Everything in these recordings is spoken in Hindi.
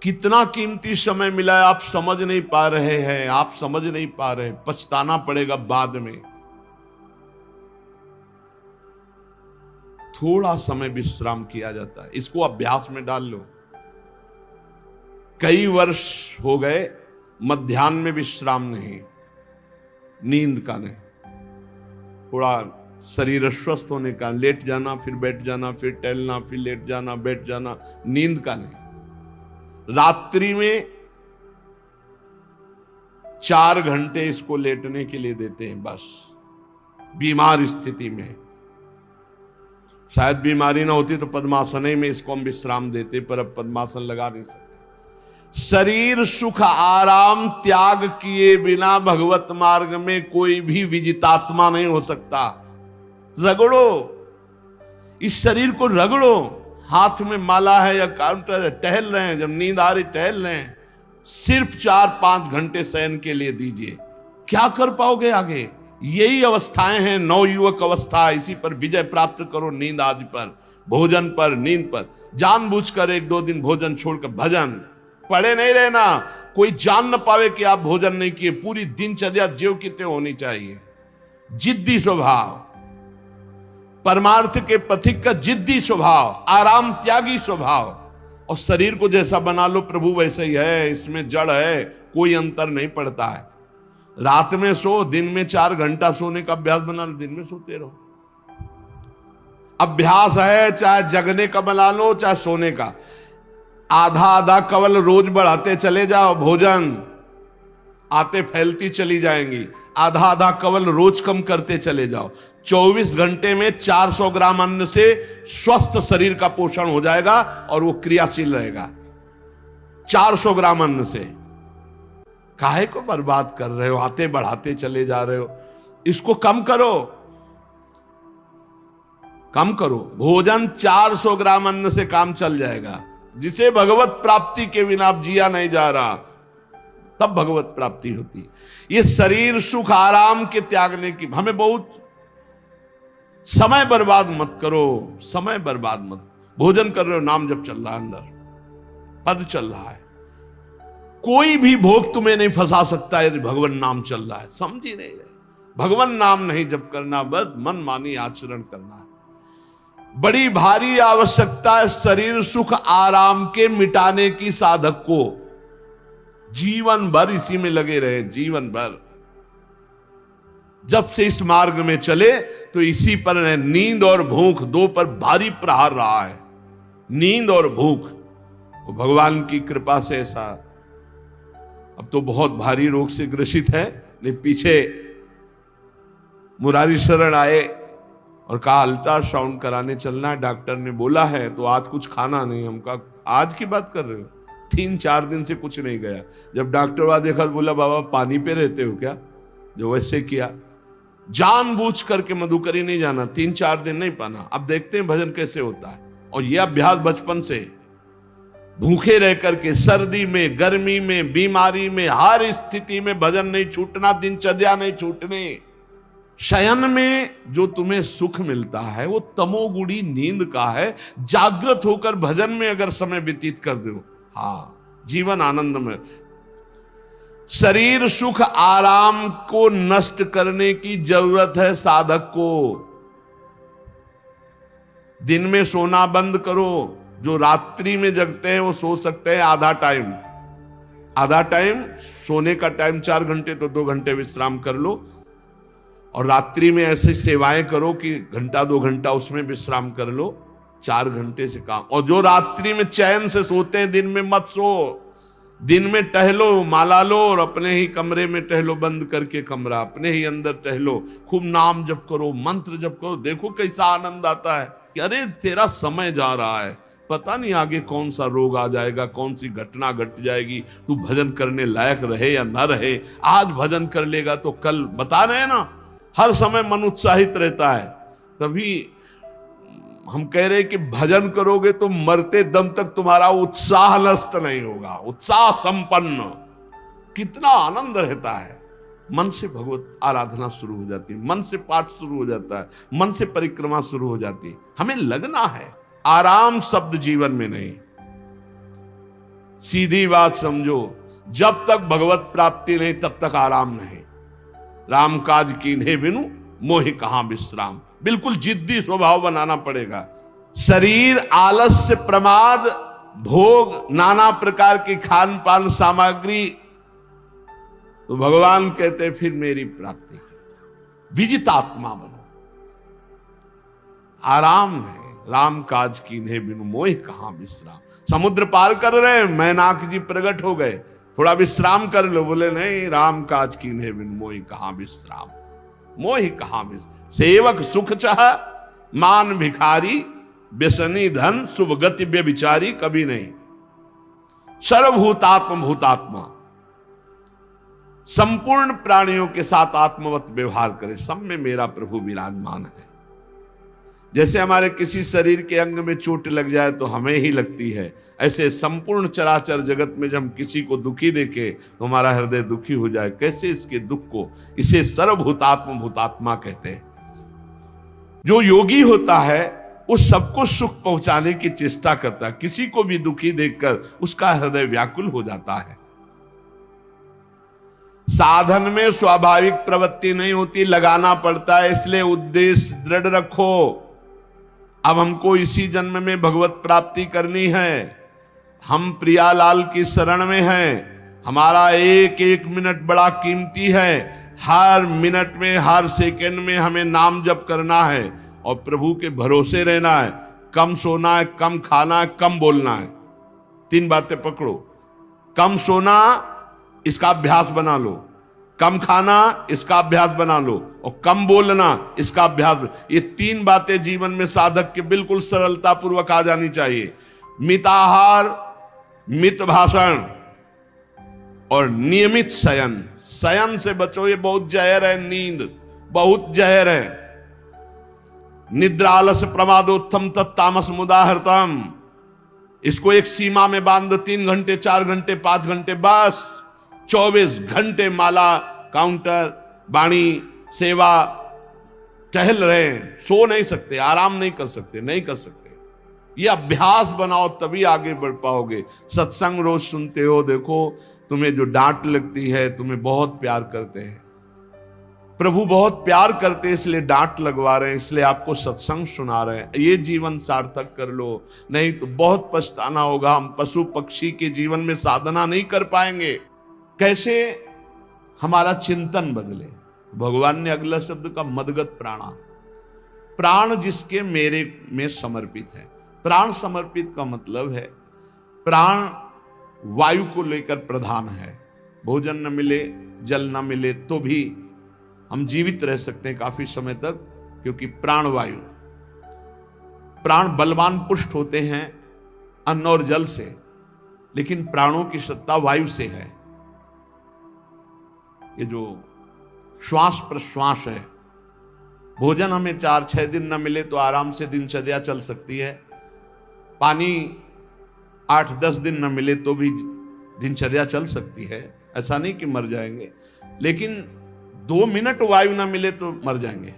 कितना कीमती समय मिला है, आप समझ नहीं पा रहे हैं, आप समझ नहीं पा रहे, पछताना पड़ेगा बाद में। थोड़ा समय विश्राम किया जाता है, इसको अभ्यास में डाल लो। कई वर्ष हो गए मध्याह्न में विश्राम नहीं, नींद का नहीं, थोड़ा शरीर स्वस्थ होने का, लेट जाना फिर बैठ जाना, फिर टहलना, फिर लेट जाना बैठ जाना, नींद का नहीं। रात्रि में 4 घंटे इसको लेटने के लिए देते हैं बस, बीमार स्थिति में। शायद बीमारी ना होती तो पद्मासन में इसको हम विश्राम देते, पर अब पद्मासन लगा नहीं सकते। शरीर सुख आराम त्याग किए बिना भगवत मार्ग में कोई भी विजितात्मा नहीं हो सकता। रगड़ो, इस शरीर को रगड़ो, हाथ में माला है या काउंटर है, टहल रहे हैं, जब नींद आ रही टहल रहे हैं, सिर्फ 4-5 घंटे शयन के लिए दीजिए। क्या कर पाओगे आगे? यही अवस्थाएं हैं, नवयुवक अवस्था। इसी पर विजय प्राप्त करो, नींद आदि पर, भोजन पर, नींद पर। जानबूझकर 1-2 दिन भोजन छोड़कर भजन पड़े नहीं रहना, कोई जान न पावे कि आप भोजन नहीं किए। पूरी दिनचर्या ज्यों की त्यों होनी चाहिए। जिद्दी स्वभाव, परमार्थ के पथिक का जिद्दी स्वभाव, आराम त्यागी स्वभाव। और शरीर को जैसा बना लो प्रभु वैसे ही है, इसमें जड़ है, कोई अंतर नहीं पड़ता है। रात में सो, दिन में 4 घंटा सोने का अभ्यास बना लो, दिन में सोते रहो। अभ्यास है, चाहे जगने का बना लो चाहे सोने का। आधा आधा कवल रोज बढ़ाते चले जाओ, भोजन आते फैलती चली जाएंगी। आधा आधा कवल रोज कम करते चले जाओ। 24 घंटे में 400 ग्राम अन्न से स्वस्थ शरीर का पोषण हो जाएगा और वो क्रियाशील रहेगा। 400 ग्राम अन्न से काहे को बर्बाद कर रहे हो? आते बढ़ाते चले जा रहे हो। इसको कम करो, कम करो। भोजन 400 ग्राम अन्न से काम चल जाएगा। जिसे भगवत प्राप्ति के बिना जिया नहीं जा रहा, तब भगवत प्राप्ति होती। ये शरीर सुख आराम के त्यागने की, हमें बहुत समय बर्बाद मत करो, समय बर्बाद मत। भोजन कर रहे हो, नाम जब चल रहा है, अंदर पद चल रहा है, कोई भी भोग तुम्हें नहीं फंसा सकता यदि भगवान नाम चल रहा है। समझ ही नहीं रहे। भगवान नाम नहीं जब करना, बस मन मानी आचरण करना है। बड़ी भारी आवश्यकता है शरीर सुख आराम के मिटाने की साधक को। जीवन भर इसी में लगे रहे, जीवन भर। जब से इस मार्ग में चले तो इसी पर है। नींद और भूख, 2 पर भारी प्रहार रहा है, नींद और भूख। तो भगवान की कृपा से ऐसा, अब तो बहुत भारी रोग से ग्रसित है, लेकिन पीछे मुरारी शरण आए और कहा अल्ट्रासाउंड कराने चलना है, डॉक्टर ने बोला है, तो आज कुछ खाना नहीं। हम कहा आज की बात कर रहे हो? 3-4 दिन से कुछ नहीं गया। जब डॉक्टर वहां देखा तो बोला बाबा पानी पे रहते हो क्या? जो वैसे किया, जानबूझ करके मधुकरी नहीं जाना, 3-4 दिन नहीं पाना। अब देखते हैं भजन कैसे होता है। और यह अभ्यास बचपन से, भूखे रह करके, सर्दी में, गर्मी में, बीमारी में, हर स्थिति में भजन नहीं छूटना, दिनचर्या नहीं छूटनी। शयन में जो तुम्हें सुख मिलता है वो तमोगुणी नींद का है। जागृत होकर भजन में अगर समय व्यतीत कर दो, हाँ, जीवन आनंद में। शरीर सुख आराम को नष्ट करने की जरूरत है साधक को। दिन में सोना बंद करो। जो रात्रि में जगते हैं वो सो सकते हैं आधा टाइम। आधा टाइम सोने का टाइम 4 घंटे, तो 2 घंटे विश्राम कर लो। और रात्रि में ऐसी सेवाएं करो कि 1-2 घंटा उसमें विश्राम कर लो। 4 घंटे से काम। और जो रात्रि में चैन से सोते हैं, दिन में मत सो। दिन में टहलो, माला लो और अपने ही कमरे में टहलो, बंद करके कमरा, अपने ही अंदर टहलो, खूब नाम जप करो, मंत्र जप करो। देखो कैसा आनंद आता है कि अरे तेरा समय जा रहा है, पता नहीं आगे कौन सा रोग आ जाएगा, कौन सी घटना घट जाएगी, तू भजन करने लायक रहे या न रहे। आज भजन कर लेगा तो कल, बता रहे ना, हर समय मन उत्साहित रहता है। तभी हम कह रहे कि भजन करोगे तो मरते दम तक तुम्हारा उत्साह नष्ट नहीं होगा, उत्साह संपन्न। कितना आनंद रहता है। मन से भगवत आराधना शुरू हो जाती है, मन से पाठ शुरू हो जाता है, मन से परिक्रमा शुरू हो जाती है। हमें लगना है, आराम शब्द जीवन में नहीं। सीधी बात समझो, जब तक भगवत प्राप्ति नहीं तब तक आराम नहीं। राम काज कीन्हे बिनु मोहि कहां विश्राम। बिल्कुल जिद्दी स्वभाव बनाना पड़ेगा। शरीर, आलस्य, प्रमाद, भोग, नाना प्रकार की खान पान सामग्री, तो भगवान कहते फिर मेरी प्राप्ति विजितात्मा बनो, आराम है। राम काज कीन्हे बिनु मोहि कहां विश्राम। समुद्र पार कर रहे, मैनाक जी प्रकट हो गए, थोड़ा विश्राम कर लो। बोले नहीं, राम काज कीन्हे बिनु मोहि कहां विश्राम। मोहि कहां विश्राम। सेवक सुख चाह, मान भिखारी, व्यसनी धन, शुभ गति व्यभिचारी, कभी नहीं। सर्वभूतात्म भूतात्मा, संपूर्ण प्राणियों के साथ आत्मवत व्यवहार करे, सब में मेरा प्रभु विराजमान है। जैसे हमारे किसी शरीर के अंग में चोट लग जाए तो हमें ही लगती है, ऐसे संपूर्ण चराचर जगत में जब हम किसी को दुखी देखे तो हमारा हृदय दुखी हो जाए। कैसे इसके दुख को, इसे सर्वभूतात्म भूतात्मा कहते हैं। जो योगी होता है वो सबको सुख पहुंचाने की चेष्टा करता है, किसी को भी दुखी देखकर उसका हृदय व्याकुल हो जाता है। साधन में स्वाभाविक प्रवृत्ति नहीं होती, लगाना पड़ता है, इसलिए उद्देश्य दृढ़ रखो। अब हमको इसी जन्म में भगवत प्राप्ति करनी है। हम प्रियालाल की शरण में हैं। हमारा एक एक मिनट बड़ा कीमती है। हर मिनट में, हर सेकंड में हमें नाम जप करना है और प्रभु के भरोसे रहना है। कम सोना है, कम खाना है, कम बोलना है। 3 बातें पकड़ो। कम सोना, इसका अभ्यास बना लो। कम खाना, इसका अभ्यास बना लो। और कम बोलना, इसका अभ्यास। ये 3 बातें जीवन में साधक के बिल्कुल सरलता पूर्वक आ जानी चाहिए। मिताहार, मित भाषण और नियमित शयन। शयन से बचो, ये बहुत जहर है। नींद बहुत जहर है। निद्रा आलस प्रमादोत्तम तत्तामस मुदाहृतम। इसको एक सीमा में बांध दो। 3 घंटे, 4 घंटे, 5 घंटे, बस 24 घंटे माला, काउंटर, वाणी, सेवा, टहल रहे हैं। सो नहीं सकते, आराम नहीं कर सकते, नहीं कर सकते। ये अभ्यास बनाओ तभी आगे बढ़ पाओगे। सत्संग रोज सुनते हो, देखो तुम्हें जो डांट लगती है, तुम्हें बहुत प्यार करते हैं। प्रभु बहुत प्यार करते हैं, इसलिए डांट लगवा रहे हैं, इसलिए आपको सत्संग सुना रहे हैं। ये जीवन सार्थक कर लो, नहीं तो बहुत पछताना होगा। हम पशु पक्षी के जीवन में साधना नहीं कर पाएंगे। कैसे हमारा चिंतन बदले। भगवान ने अगला शब्द का मदगत प्राणा। प्राण जिसके मेरे में समर्पित है। प्राण समर्पित का मतलब है प्राण वायु को लेकर प्रधान है। भोजन न मिले, जल न मिले तो भी हम जीवित रह सकते हैं काफी समय तक, क्योंकि प्राण वायु। प्राण बलवान पुष्ट होते हैं अन्न और जल से, लेकिन प्राणों की सत्ता वायु से है। ये जो श्वास प्रश्वास है, भोजन हमें 4-6 दिन न मिले तो आराम से दिनचर्या चल सकती है। पानी 8-10 दिन न मिले तो भी दिनचर्या चल सकती है। ऐसा नहीं कि मर जाएंगे, लेकिन 2 मिनट वायु न मिले तो मर जाएंगे।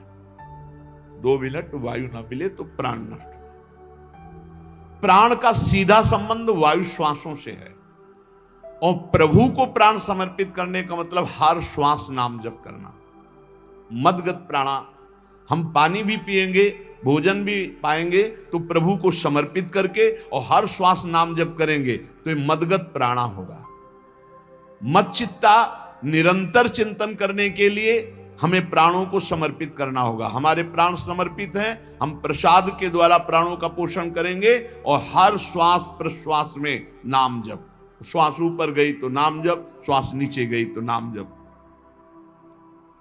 2 मिनट वायु न मिले तो प्राण नष्ट। प्राण का सीधा संबंध वायु श्वासों से है। और प्रभु को प्राण समर्पित करने का मतलब हर श्वास नाम जप करना। मदगत प्राणा। हम पानी भी पिएंगे, भोजन भी पाएंगे तो प्रभु को समर्पित करके और हर श्वास नाम जप करेंगे तो ये मदगत प्राणा होगा। मत चित्ता, निरंतर चिंतन करने के लिए हमें प्राणों को समर्पित करना होगा। हमारे प्राण समर्पित हैं, हम प्रसाद के द्वारा प्राणों का पोषण करेंगे और हर श्वास प्रश्वास में नाम जप। श्वास ऊपर गई तो नाम जप, श्वास नीचे गई तो नाम जप।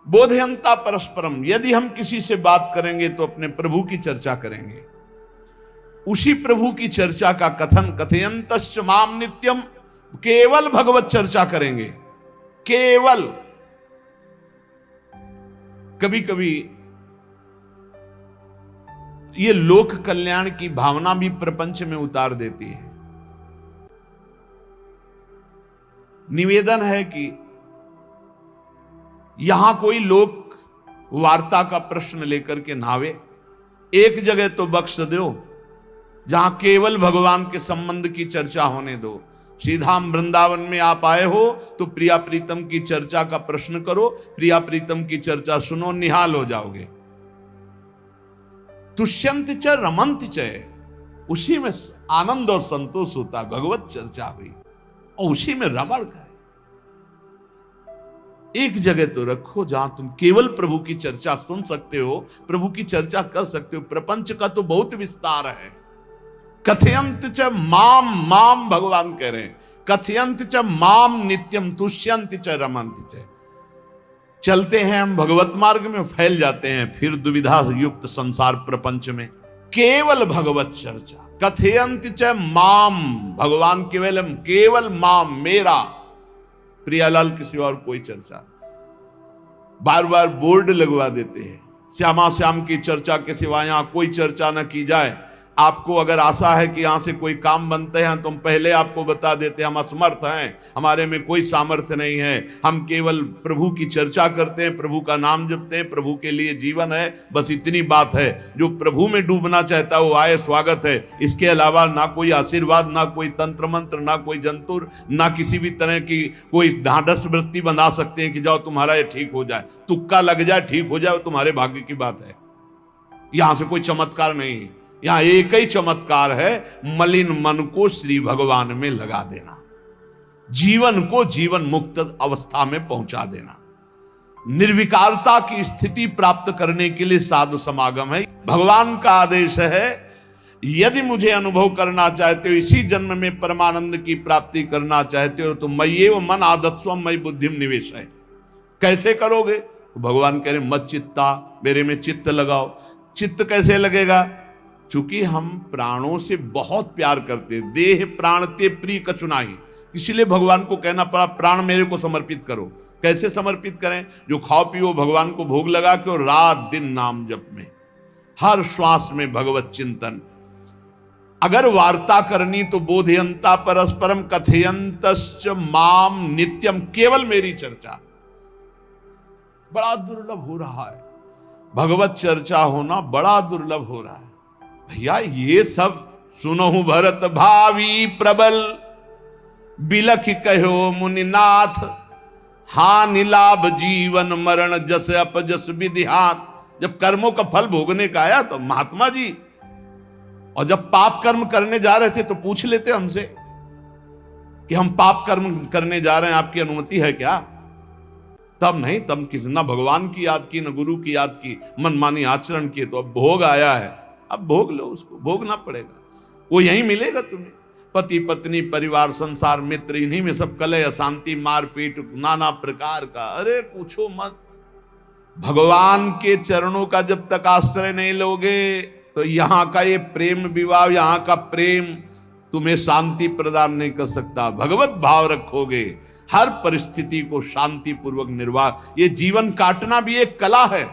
बोधयंता परस्परम। यदि हम किसी से बात करेंगे तो अपने प्रभु की चर्चा करेंगे। उसी प्रभु की चर्चा का कथन, कथयंतश्च माम नित्यम, केवल भगवत चर्चा करेंगे। केवल। कभी कभी ये लोक कल्याण की भावना भी प्रपंच में उतार देती है। निवेदन है कि यहां कोई लोक वार्ता का प्रश्न लेकर के नावे, एक जगह तो बख्श दो जहां केवल भगवान के संबंध की चर्चा होने दो। श्रीधाम वृंदावन में आप आए हो तो प्रिया प्रीतम की चर्चा का प्रश्न करो, प्रिया प्रीतम की चर्चा सुनो, निहाल हो जाओगे। तुष्यंत च रमंत च, उसी में आनंद और संतोष होता है। भगवत चर्चा हुई और उसी में रमण करे। एक जगह तो रखो जहां तुम केवल प्रभु की चर्चा सुन सकते हो, प्रभु की चर्चा कर सकते हो। प्रपंच का तो बहुत विस्तार है। कथयंत च माम, माम भगवान कह रहे हैं, कथयंत च माम नित्यम तुष्यंत च रमंत च। चलते हैं हम भगवत मार्ग में, फैल जाते हैं फिर दुविधा युक्त संसार प्रपंच में। केवल भगवत चर्चा, कथयंत च माम, भगवान केवल माम, मेरा, प्रियालाल किसी और कोई चर्चा। बार बार बोर्ड लगवा देते हैं, श्यामा श्याम की चर्चा के सिवा यहां कोई चर्चा न की जाए। आपको अगर आशा है कि यहां से कोई काम बनते हैं तो हम पहले आपको बता देते हैं हम असमर्थ हैं, हमारे में कोई सामर्थ्य नहीं है। हम केवल प्रभु की चर्चा करते हैं, प्रभु का नाम जपते हैं, प्रभु के लिए जीवन है, बस इतनी बात है। जो प्रभु में डूबना चाहता है वो आए, स्वागत है। इसके अलावा ना कोई आशीर्वाद, ना कोई तंत्र मंत्र, ना कोई जंतुर, ना किसी भी तरह की कोई ढांढस वृत्ति बना सकते हैं कि जाओ तुम्हारा ये ठीक हो जाए, तुक्का लग जाए, ठीक हो जाए, तुम्हारे भाग्य की बात है। यहां से कोई चमत्कार नहीं, यहां एक ही चमत्कार है, मलिन मन को श्री भगवान में लगा देना, जीवन को जीवन मुक्त अवस्था में पहुंचा देना। निर्विकारता की स्थिति प्राप्त करने के लिए साधु समागम है। भगवान का आदेश है, यदि मुझे अनुभव करना चाहते हो, इसी जन्म में परमानंद की प्राप्ति करना चाहते हो तो मय्येव मन आदत्स्व मयि बुद्धिम निवेश है। कैसे करोगे? तो भगवान कह रहे मत चित्ता, मेरे में चित्त लगाओ। चित्त कैसे लगेगा? चूंकि हम प्राणों से बहुत प्यार करते, देह प्राण ते प्रिय कछुनाई, इसलिए भगवान को कहना पड़ा प्राण मेरे को समर्पित करो। कैसे समर्पित करें? जो खाओ पियो भगवान को भोग लगा के और रात दिन नाम जप में, हर श्वास में भगवत चिंतन। अगर वार्ता करनी तो बोधयंता परस्परम कथयंतश्च माम नित्यम, केवल मेरी चर्चा। बड़ा दुर्लभ हो रहा है, भगवत चर्चा होना बड़ा दुर्लभ हो रहा है। भैया ये सब सुनहु भरत भावी प्रबल, बिलख कहो मुनिनाथ, हानि लाभ जीवन मरण जस अपजस विधिहात। जब कर्मों का फल भोगने का आया तो महात्मा जी, और जब पाप कर्म करने जा रहे थे तो पूछ लेते हमसे कि हम पाप कर्म करने जा रहे हैं, आपकी अनुमति है क्या? तब नहीं, तब किसी न भगवान की याद की न गुरु की याद की, मनमानी आचरण किए। तो अब भोग आया है, अब भोग लो, उसको भोगना पड़ेगा, वो यहीं मिलेगा तुम्हें। पति पत्नी परिवार संसार मित्र, इन्हीं में सब कलह अशांति मारपीट नाना प्रकार का। अरे पूछो मत, भगवान के चरणों का जब तक आश्रय नहीं लोगे तो यहां का ये प्रेम विवाह, यहां का प्रेम तुम्हें शांति प्रदान नहीं कर सकता। भगवत भाव रखोगे, हर परिस्थिति को शांति पूर्वक निर्वाह। ये जीवन काटना भी एक कला है।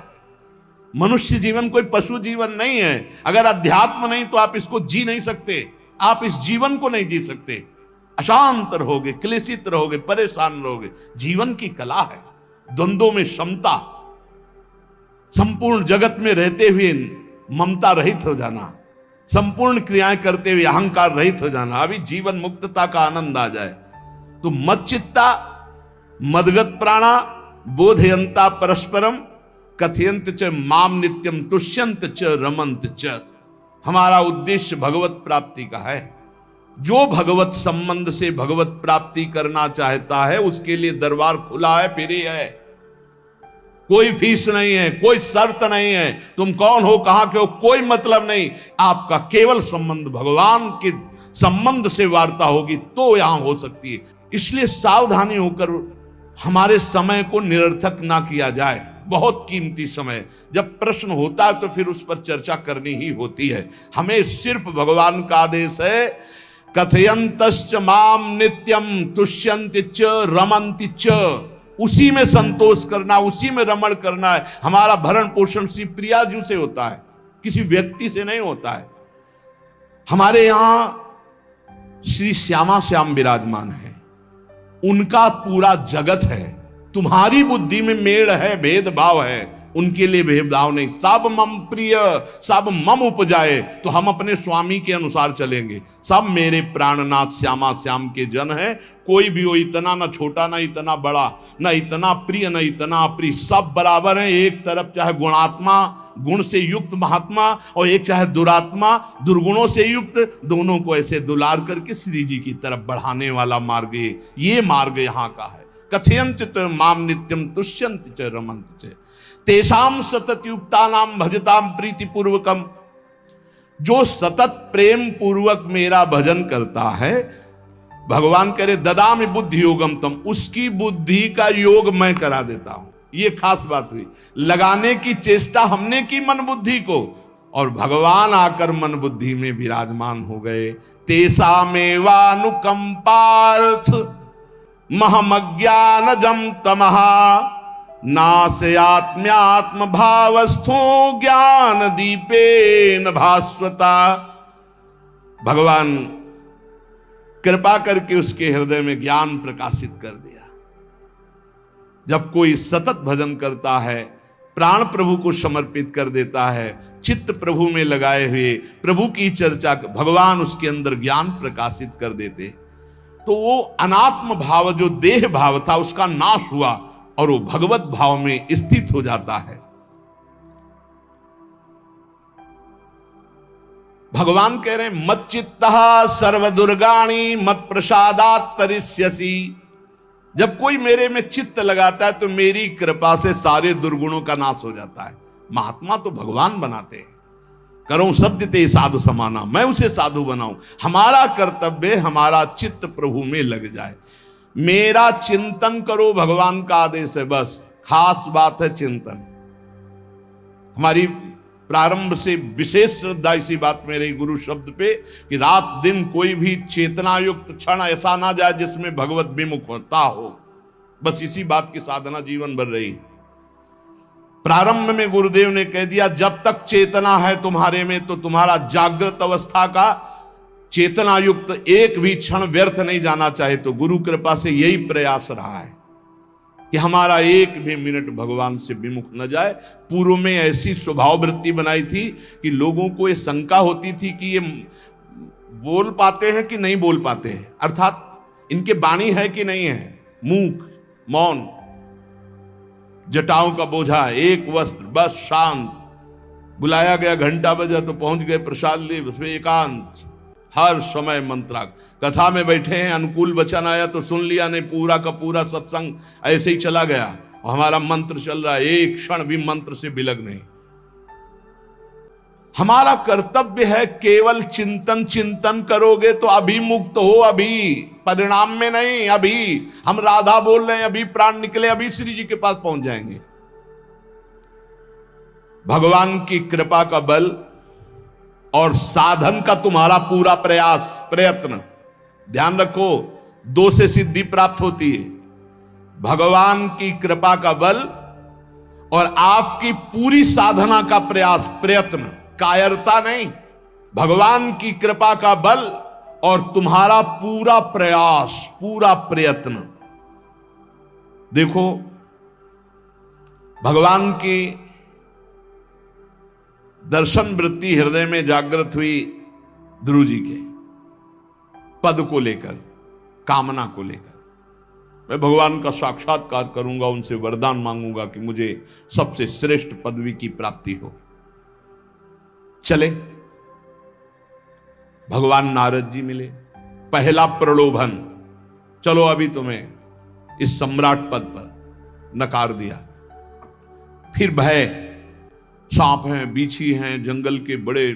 मनुष्य जीवन कोई पशु जीवन नहीं है। अगर अध्यात्म नहीं तो आप इसको जी नहीं सकते, आप इस जीवन को नहीं जी सकते। अशांत रहोगे, क्लेशित रहोगे, परेशान रहोगे। जीवन की कला है द्वंद्वों में समता, संपूर्ण जगत में रहते हुए ममता रहित हो जाना, संपूर्ण क्रियाएं करते हुए अहंकार रहित हो जाना, अभी जीवन मुक्तता का आनंद आ जाए। तो मच्चित्ता मदगत प्राणा बोधयंता परस्परम कथयंत च माम नित्यम तुष्यंत च रमंत च। हमारा उद्देश्य भगवत प्राप्ति का है। जो भगवत संबंध से भगवत प्राप्ति करना चाहता है उसके लिए दरबार खुला है, फ्री है, कोई फीस नहीं है, कोई शर्त नहीं है। तुम कौन हो, कहां के हो, कोई मतलब नहीं। आपका केवल संबंध भगवान के संबंध से वार्ता होगी तो यहां हो सकती है। इसलिए सावधानी होकर हमारे समय को निरर्थक ना किया जाए। बहुत कीमती समय, जब प्रश्न होता है तो फिर उस पर चर्चा करनी ही होती है। हमें सिर्फ भगवान का आदेश है, कथयंतश्च माम नित्यम तुष्यन्ति च रमन्ति च। उसी में संतोष करना, उसी में रमण करना है। हमारा भरण पोषण श्री प्रिया जी से होता है, किसी व्यक्ति से नहीं होता है। हमारे यहां श्री श्यामा श्याम विराजमान है, उनका पूरा जगत है। तुम्हारी बुद्धि में मेड़ है, भेदभाव है, उनके लिए भेदभाव नहीं, सब मम प्रिय, सब मम उपजाए। तो हम अपने स्वामी के अनुसार चलेंगे। सब मेरे प्राणनाथ श्यामा श्याम के जन हैं, कोई भी हो, इतना ना छोटा ना इतना बड़ा, ना इतना प्रिय ना इतना अप्रिय, सब बराबर हैं। एक तरफ चाहे गुणात्मा, गुण से युक्त महात्मा, और एक चाहे दुरात्मा, दुर्गुणों से युक्त, दोनों को ऐसे दुलार करके श्री जी की तरफ बढ़ाने वाला मार्ग ये मार्ग यहाँ का है। कथयंत च माम नित्यम तुष्यंत च रमंत च तेषाम सतत युक्ता नाम भजताम प्रीति पूर्वकम। जो सतत प्रेम पूर्वक मेरा भजन करता है, भगवान करे ददामि बुद्धि योगम तम, उसकी बुद्धि का योग मैं करा देता हूं। ये खास बात हुई, लगाने की चेष्टा हमने की मन बुद्धि को, और भगवान आकर मन बुद्धि में विराजमान हो गए। तेषामेवानुकंपार्थ महमज्ञानजं तमः नास्यात्म्यात्म भावस्थो ज्ञान दीपेन भास्वता। भगवान कृपा करके उसके हृदय में ज्ञान प्रकाशित कर दिया। जब कोई सतत भजन करता है, प्राण प्रभु को समर्पित कर देता है, चित्त प्रभु में लगाए हुए प्रभु की चर्चा, भगवान उसके अंदर ज्ञान प्रकाशित कर देते, तो वो अनात्म भाव जो देह भाव था उसका नाश हुआ और वो भगवत भाव में स्थित हो जाता है। भगवान कह रहे हैं मत चित्तः सर्वदुर्गाणि मत प्रसादात् तरिष्यसि। जब कोई मेरे में चित्त लगाता है तो मेरी कृपा से सारे दुर्गुणों का नाश हो जाता है। महात्मा तो भगवान बनाते हैं। करो सत्य ते साधु समाना, मैं उसे साधु बनाऊं। हमारा कर्तव्य, हमारा चित्त प्रभु में लग जाए। मेरा चिंतन करो, भगवान का आदेश है, बस खास बात है चिंतन। हमारी प्रारंभ से विशेष श्रद्धा इसी बात में रही गुरु शब्द पे कि रात दिन कोई भी चेतना युक्त क्षण ऐसा ना जाए जिसमें भगवत विमुखता हो। बस इसी बात की साधना जीवन भर रही। प्रारंभ में गुरुदेव ने कह दिया जब तक चेतना है तुम्हारे में तो तुम्हारा जागृत अवस्था का चेतना युक्त एक भी क्षण व्यर्थ नहीं जाना चाहे। तो गुरु कृपा से यही प्रयास रहा है कि हमारा एक भी मिनट भगवान से विमुख न जाए। पूर्व में ऐसी स्वभाव वृत्ति बनाई थी कि लोगों को ये शंका होती थी कि ये बोल पाते हैं कि नहीं बोल पाते हैं, अर्थात इनके वाणी है कि नहीं है। मूक, मौन, जटाओं का बोझा, एक वस्त्र, बस शांत। बुलाया गया, घंटा बजा तो पहुंच गए, प्रसाद लिए, उसमें एकांत, हर समय मंत्राग। कथा में बैठे हैं, अनुकूल वचन आया तो सुन लिया, नहीं पूरा का पूरा सत्संग ऐसे ही चला गया। हमारा मंत्र चल रहा है, एक क्षण भी मंत्र से बिलग नहीं। हमारा कर्तव्य है केवल चिंतन करोगे तो अभी मुक्त हो, अभी परिणाम में नहीं। अभी हम राधा बोल रहे हैं, अभी प्राण निकले, अभी श्री जी के पास पहुंच जाएंगे। भगवान की कृपा का बल और साधन का तुम्हारा पूरा प्रयास, प्रयत्न, ध्यान रखो, दो से सिद्धि प्राप्त होती है। भगवान की कृपा का बल और आपकी पूरी साधना का प्रयास, प्रयत्न, कायरता नहीं। भगवान की कृपा का बल और तुम्हारा पूरा प्रयास, पूरा प्रयत्न। देखो भगवान की दर्शन वृत्ति हृदय में जागृत हुई ध्रुव जी के पद को लेकर, कामना को लेकर। मैं भगवान का साक्षात्कार करूंगा, उनसे वरदान मांगूंगा कि मुझे सबसे श्रेष्ठ पदवी की प्राप्ति हो। चले, भगवान नारद जी मिले। पहला प्रलोभन, चलो अभी तुम्हें इस सम्राट पद पर नकार दिया। फिर भय, सांप हैं, बीछी हैं, जंगल के बड़े,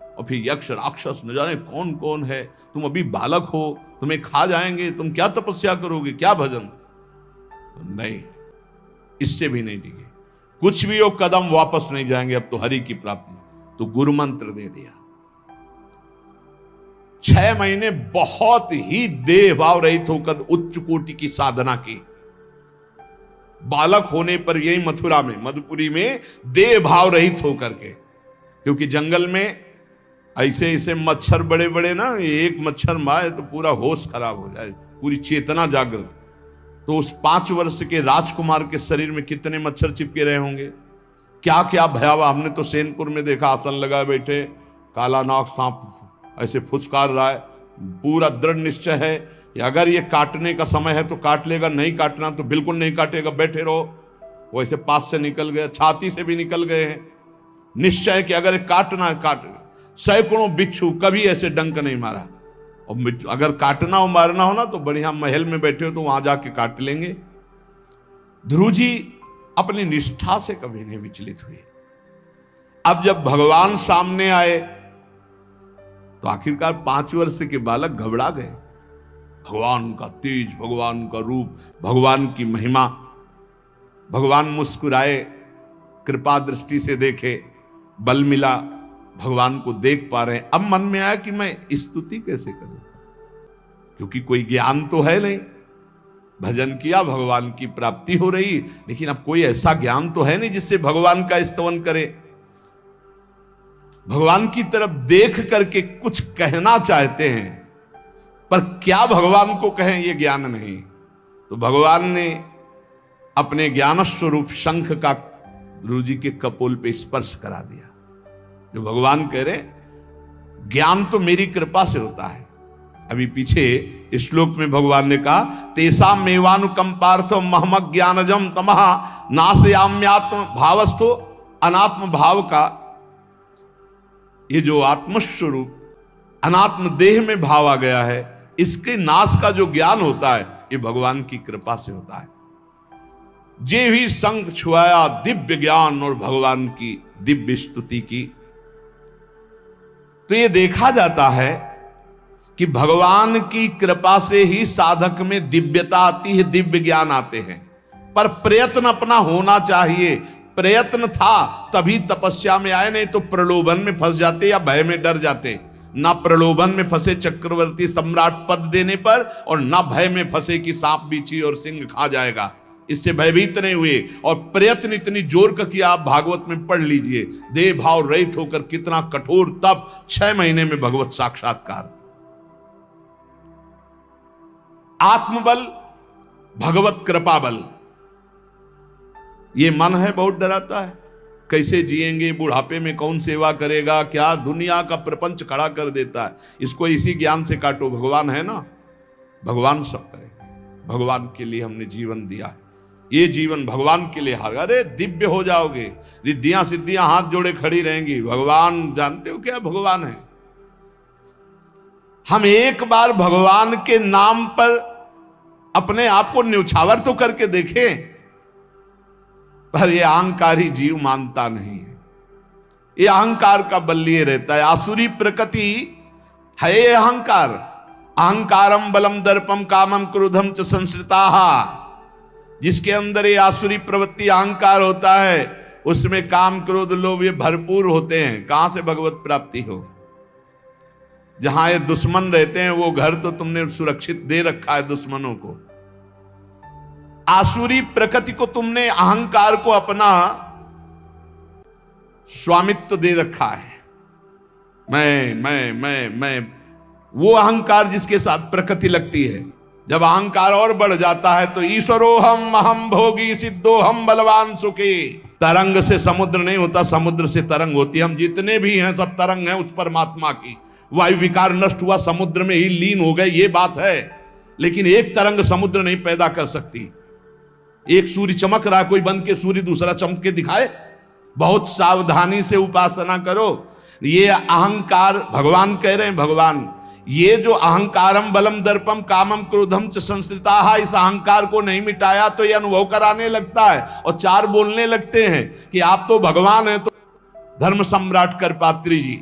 और फिर यक्ष राक्षस, न जाने कौन कौन है। तुम अभी बालक हो, तुम्हें खा जाएंगे, तुम क्या तपस्या करोगे, क्या भजन। नहीं, इससे भी नहीं टिके, कुछ भी हो, कदम वापस नहीं जाएंगे, अब तो हरि की प्राप्ति। तो गुरु मंत्र दे दिया। 6 महीने बहुत ही देह भाव रहित होकर उच्च कोटि की साधना की। बालक होने पर यही मथुरा में, मधुपुरी में देह भाव रहित होकर के, क्योंकि जंगल में ऐसे ऐसे मच्छर बड़े बड़े ना, एक मच्छर मारे तो पूरा होश खराब हो जाए, पूरी चेतना जागृत। तो उस 5 वर्ष के राजकुमार के शरीर में कितने मच्छर चिपके रहे होंगे। क्या क्या भयावह। हमने तो सेनपुर में देखा, आसन लगाए बैठे, काला नाग सांप ऐसे फुसकार रहा है। पूरा दृढ़ निश्चय है कि अगर ये काटने का समय है तो काट लेगा, नहीं काटना तो बिल्कुल नहीं काटेगा, बैठे रहो। वो ऐसे पास से निकल गए, छाती से भी निकल गए हैं। निश्चय कि अगर काटना है काट। सैकड़ों बिच्छू, कभी ऐसे डंक नहीं मारा। और अगर काटना हो मारना हो ना तो बढ़िया महल में बैठे हो तो वहां जाके काट लेंगे। ध्रुव जी अपनी निष्ठा से कभी नहीं विचलित हुए। अब जब भगवान सामने आए तो आखिरकार 5 वर्ष के बालक घबरा गए। भगवान का तेज, भगवान का रूप, भगवान की महिमा। भगवान मुस्कुराए, कृपा दृष्टि से देखे, बल मिला, भगवान को देख पा रहे हैं। अब मन में आया कि मैं स्तुति कैसे करूं, क्योंकि कोई ज्ञान तो है नहीं। भजन किया, भगवान की प्राप्ति हो रही, लेकिन अब कोई ऐसा ज्ञान तो है नहीं जिससे भगवान का स्तवन करे। भगवान की तरफ देख करके कुछ कहना चाहते हैं, पर क्या भगवान को कहें ये ज्ञान नहीं। तो भगवान ने अपने ज्ञान स्वरूप शंख का ध्रुव जी के कपोल पे स्पर्श करा दिया। जो भगवान कह रहे, ज्ञान तो मेरी कृपा से होता है। अभी पीछे इस श्लोक में भगवान ने कहा, तेसा मेवानुकंपार्थ महमक ज्ञानजम तमह नाशयाम्यात्म भावस्थो। अनात्म भाव का ये जो आत्मस्वरूप अनात्म देह में भाव आ गया है, इसके नाश का जो ज्ञान होता है ये भगवान की कृपा से होता है। जे भी संग छुआया दिव्य ज्ञान और भगवान की दिव्य स्तुति की। तो ये देखा जाता है कि भगवान की कृपा से ही साधक में दिव्यता आती है, दिव्य ज्ञान आते हैं। पर प्रयत्न अपना होना चाहिए। प्रयत्न था तभी तपस्या में आए, नहीं तो प्रलोभन में फंस जाते या भय में डर जाते। ना प्रलोभन में फंसे चक्रवर्ती सम्राट पद देने पर, और ना भय में फंसे कि सांप बिच्छी और सिंह खा जाएगा, इससे भयभीत नहीं हुए। और प्रयत्न इतनी जोर का किया, आप भागवत में पढ़ लीजिए, देह भाव रहित होकर कितना कठोर तप, 6 महीने में भगवत साक्षात्कार। आत्मबल, भगवत कृपा बल। ये मन है बहुत डराता है, कैसे जिएंगे, बुढ़ापे में कौन सेवा करेगा, क्या दुनिया का प्रपंच खड़ा कर देता है। इसको इसी ज्ञान से काटो। भगवान है ना, भगवान सब करेंगे। भगवान के लिए हमने जीवन दिया है, ये जीवन भगवान के लिए हार। अरे दिव्य हो जाओगे, रिद्धियां सिद्धियां हाथ जोड़े खड़ी रहेंगी। भगवान जानते हो क्या भगवान है। हम एक बार भगवान के नाम पर अपने आप को न्यौछावर तो करके देखें, पर यह अहंकारी जीव मानता नहीं है। ये अहंकार का बल लिए रहता है। आसुरी प्रकृति है ये अहंकार। अहंकारम बलम दर्पम कामम क्रोधम च संश्रिताः। जिसके अंदर ये आसुरी प्रवृत्ति अहंकार होता है, उसमें काम क्रोध लोभ ये भरपूर होते हैं। कहां से भगवत प्राप्ति हो। जहां ये दुश्मन रहते हैं वो घर तो तुमने सुरक्षित दे रखा है दुश्मनों को। आसुरी प्रकृति को तुमने, अहंकार को अपना स्वामित्व दे रखा है। मैं वो अहंकार जिसके साथ प्रकृति लगती है। जब अहंकार और बढ़ जाता है तो ईश्वरोहम अहम भोगी सिद्धोहम बलवान सुखी। तरंग से समुद्र नहीं होता, समुद्र से तरंग होती है। हम जितने भी हैं सब तरंग हैं उस परमात्मा की। वायु विकार नष्ट हुआ, समुद्र में ही लीन हो गए, ये बात है। लेकिन एक तरंग समुद्र नहीं पैदा कर सकती। एक सूर्य चमक रहा, कोई बंद के सूर्य दूसरा चमक के दिखाए। बहुत सावधानी से उपासना करो। ये अहंकार, भगवान कह रहे हैं, भगवान ये जो अहंकारम बलम दर्पम कामम क्रोधम च संश्रिताः, इस अहंकार को नहीं मिटाया तो ये अनुभव कराने लगता है और 4 बोलने लगते हैं कि आप तो भगवान हैं। तो धर्म सम्राट करपात्री जी,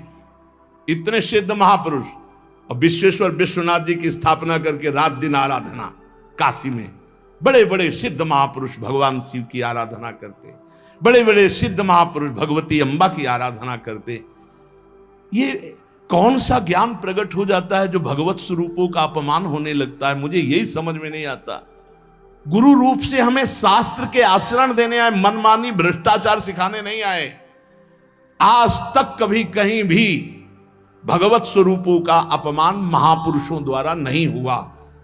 इतने सिद्ध महापुरुष, और विश्वेश्वर विश्वनाथ जी की स्थापना करके रात दिन आराधना। काशी में बड़े बड़े सिद्ध महापुरुष भगवान शिव की आराधना करते, बड़े बड़े सिद्ध महापुरुष भगवती अम्बा की आराधना करते। ये कौन सा ज्ञान प्रकट हो जाता है जो भगवत स्वरूपों का अपमान होने लगता है। मुझे यही समझ में नहीं आता। गुरु रूप से हमें शास्त्र के आचरण देने आए, मनमानी भ्रष्टाचार सिखाने नहीं आए। आज तक कभी कहीं भी भगवत स्वरूपों का अपमान महापुरुषों द्वारा नहीं हुआ।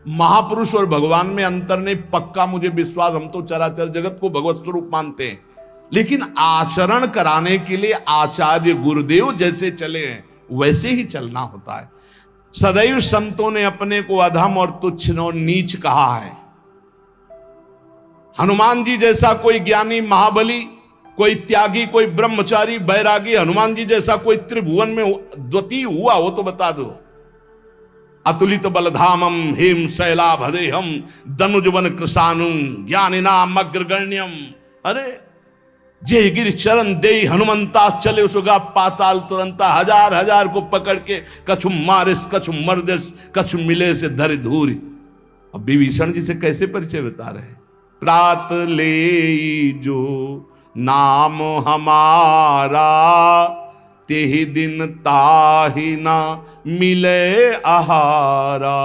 महापुरुष और भगवान में अंतर नहीं, पक्का मुझे विश्वास। हम तो चराचर जगत को भगवत स्वरूप मानते हैं, लेकिन आचरण कराने के लिए आचार्य गुरुदेव जैसे चले हैं वैसे ही चलना होता है। सदैव संतों ने अपने को अधम और तुच्छ और नीच कहा है। हनुमान जी जैसा कोई ज्ञानी, महाबली, कोई त्यागी, कोई ब्रह्मचारी, बैरागी, हनुमान जी जैसा कोई त्रिभुवन में द्वितीय हुआ हो तो बता दो। अतुलित बलधामम हेम शैलाभदेहम दनुजवन कृशानुम ज्ञानिनाम अग्रगण्यम। अरे जय गिर चरण दे हनुमंता चले उसगा पाताल तुरंता। हजार हजार को पकड़ के कछु मारिस कछु मर्दिस कछु मिले से धरि धूरी। अब विभीषण जी से कैसे परिचय बता रहे हैं। प्रात ले जो नाम हमारा तेहि दिन ताहि ना मिले आहारा।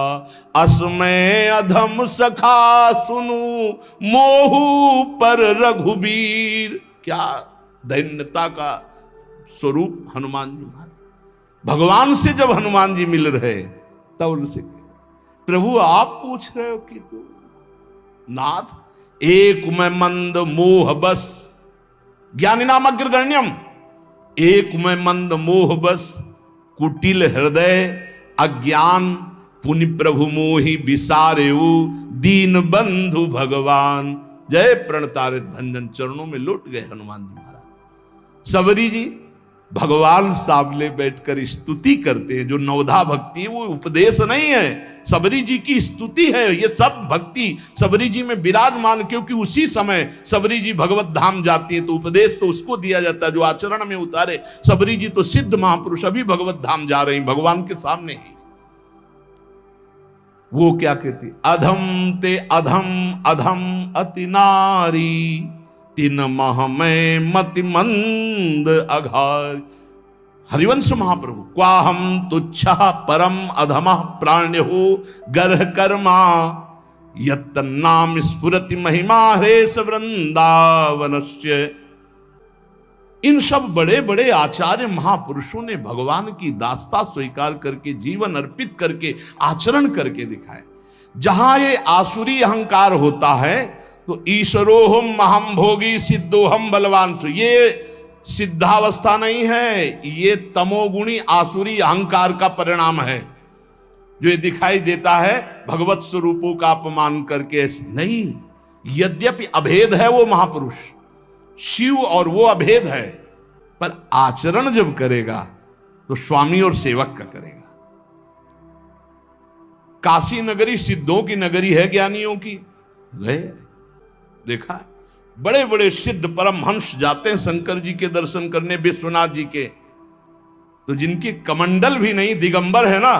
असमय अधम सखा सुनु मोहु पर रघुबीर। क्या दैन्यता का स्वरूप हनुमान जी महाराज। भगवान से जब हनुमान जी मिल रहे तब उनसे प्रभु आप पूछ रहे हो कि तू नाथ एक में मंद मोह बस ज्ञानी नाम अग्रगण्यम। एक में मंद मोह बस कुटिल हृदय अज्ञान पुनि प्रभु मोहि विसारेऊ दीन बंधु भगवान। जय प्रणतारित भंजन चरणों में लौट गए हनुमान जी महाराज। सबरी जी भगवान सामने बैठकर स्तुति करते हैं। जो नवधा भक्ति है वो उपदेश नहीं है, सबरी जी की स्तुति है। ये सब भक्ति सबरी जी में विराजमान, क्योंकि उसी समय सबरी जी भगवत धाम जाती है तो उपदेश तो उसको दिया जाता है जो आचरण में उतारे। सबरी जी तो सिद्ध महापुरुष अभी भगवत धाम जा रहे हैं भगवान के सामने ही। वो क्या कहती, अधम ते अधम अधम अति नारी तीन मह में मति मंद अघार। हरिवंश महाप्रभु क्वाहम तुच्छ परम अधम प्राण्यो गर्ह कर्मा यत्तन्नाम स्फुरति महिमा हरेश वृंदावनस्य। इन सब बड़े बड़े आचार्य महापुरुषों ने भगवान की दास्ता स्वीकार करके जीवन अर्पित करके आचरण करके दिखाए। जहां ये आसुरी अहंकार होता है तो ईश्वरोहम महम भोगी सिद्धोहम बलवान। ये सिद्धावस्था नहीं है, ये तमोगुणी आसुरी अहंकार का परिणाम है जो ये दिखाई देता है भगवत स्वरूपों का अपमान करके। नहीं, यद्यपि अभेद है वो महापुरुष शिव और वो अभेद है, पर आचरण जब करेगा तो स्वामी और सेवक का करेगा। काशी नगरी सिद्धों की नगरी है, ज्ञानियों की। देखा बड़े बड़े सिद्ध परमहंस जाते हैं शंकर जी के दर्शन करने, विश्वनाथ जी के, तो जिनकी कमंडल भी नहीं दिगंबर है ना,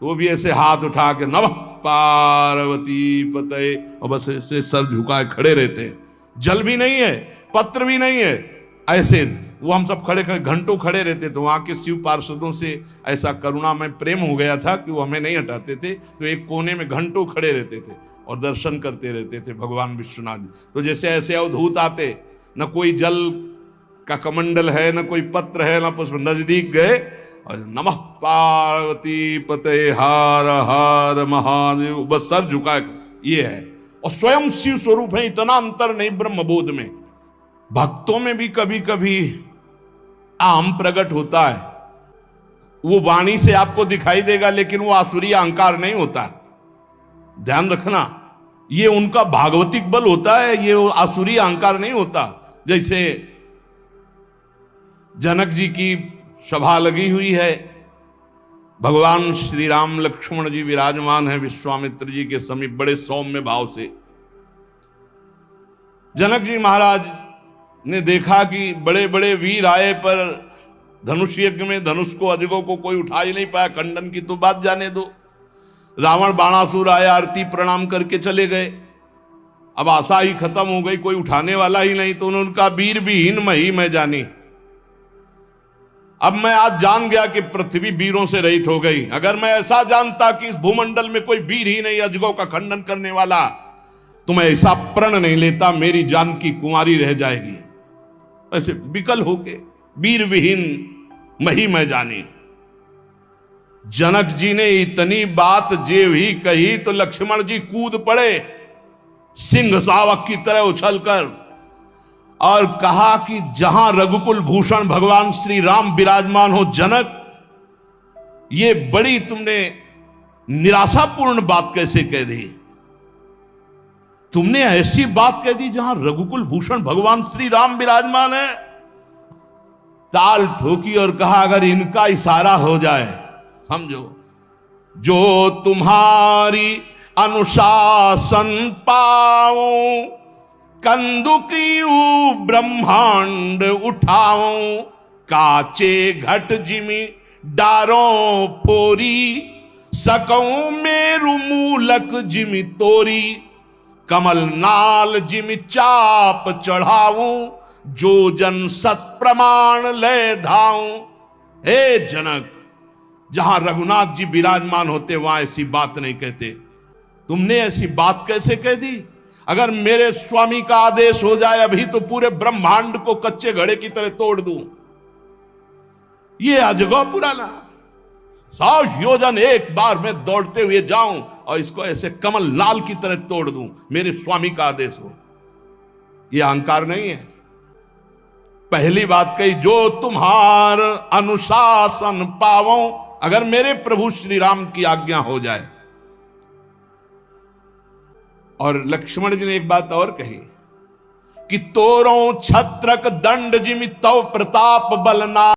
तो वो भी ऐसे हाथ उठा के नमः पार्वती पते और बस ऐसे सर झुकाए खड़े रहते हैं। जल भी नहीं है, पत्र भी नहीं है, ऐसे वो हम सब खड़े खड़े घंटों खड़े रहते। तो वहां के शिव पार्षदों से ऐसा करुणा में प्रेम हो गया था कि वो हमें नहीं हटाते थे, तो एक कोने में घंटों खड़े रहते थे और दर्शन करते रहते थे भगवान विश्वनाथ जी। तो जैसे ऐसे अवधूत आते, न कोई जल का कमंडल है, न कोई पत्र है, न पुष्प, नजदीक गए और नमः पार्वती पते हार हार महादेव, बस सर झुका। ये है, और स्वयं शिव स्वरूप है। इतना अंतर नहीं ब्रह्मबोध में। भक्तों में भी कभी कभी आम प्रकट होता है, वो वाणी से आपको दिखाई देगा, लेकिन वो आसुरी अहंकार नहीं होता। ध्यान रखना, ये उनका भागवतिक बल होता है, ये आसुरी अहंकार नहीं होता। जैसे जनक जी की सभा लगी हुई है, भगवान श्री राम लक्ष्मण जी विराजमान है विश्वामित्र जी के समीप बड़े सौम्य भाव से। जनक जी महाराज ने देखा कि बड़े बड़े वीर आए, पर धनुष यज्ञ में धनुष को अजगों को कोई उठा ही नहीं पाया। खंडन की तो बात जाने दो। रावण बाणासुर आया, आरती प्रणाम करके चले गए। अब आशा ही खत्म हो गई, कोई उठाने वाला ही नहीं। तो उन्होंने कहा वीर विहीन मही मैं जानी। अब मैं आज जान गया कि पृथ्वी वीरों से रहित हो गई। अगर मैं ऐसा जानता कि इस भूमंडल में कोई वीर ही नहीं अजगों का खंडन करने वाला, तो मैं ऐसा प्रण नहीं लेता, मेरी जान की कुंवारी रह जाएगी। ऐसे विकल होके वीर विहीन मही मैं जानी। जनक जी ने इतनी बात जेव ही कही तो लक्ष्मण जी कूद पड़े सिंह शावक की तरह उछलकर, और कहा कि जहां रघुकुल भूषण भगवान श्री राम विराजमान हो जनक, ये बड़ी तुमने निराशापूर्ण बात कैसे कह दी? तुमने ऐसी बात कह दी जहां रघुकुल भूषण भगवान श्री राम विराजमान है। ताल ठोकी और कहा अगर इनका इशारा हो जाए, समझो, जो तुम्हारी अनुशासन पाओ, कंदुकियू ब्रह्मांड उठाओ, काचे घट जिमी डारों फोरी, सकऊं मेरु मूलक जिमी तोरी, कमल नाल जिमी चाप चढ़ाऊं, जो जन सत प्रमाण ले धाऊं। हे जनक, जहां रघुनाथ जी विराजमान होते वहां ऐसी बात नहीं कहते। तुमने ऐसी बात कैसे कह दी? अगर मेरे स्वामी का आदेश हो जाए अभी तो पूरे ब्रह्मांड को कच्चे घड़े की तरह तोड़ दूं। ये अजगौ पुराना 100 योजन एक बार में दौड़ते हुए जाऊं और इसको ऐसे कमल लाल की तरह तोड़ दूं, मेरे स्वामी का आदेश हो। यह अहंकार नहीं है। पहली बात कही, जो तुम्हार अनुशासन पावो, अगर मेरे प्रभु श्री राम की आज्ञा हो जाए। और लक्ष्मण जी ने एक बात और कही कि तोरों छत्रक दंड जिमि तव प्रताप बलना।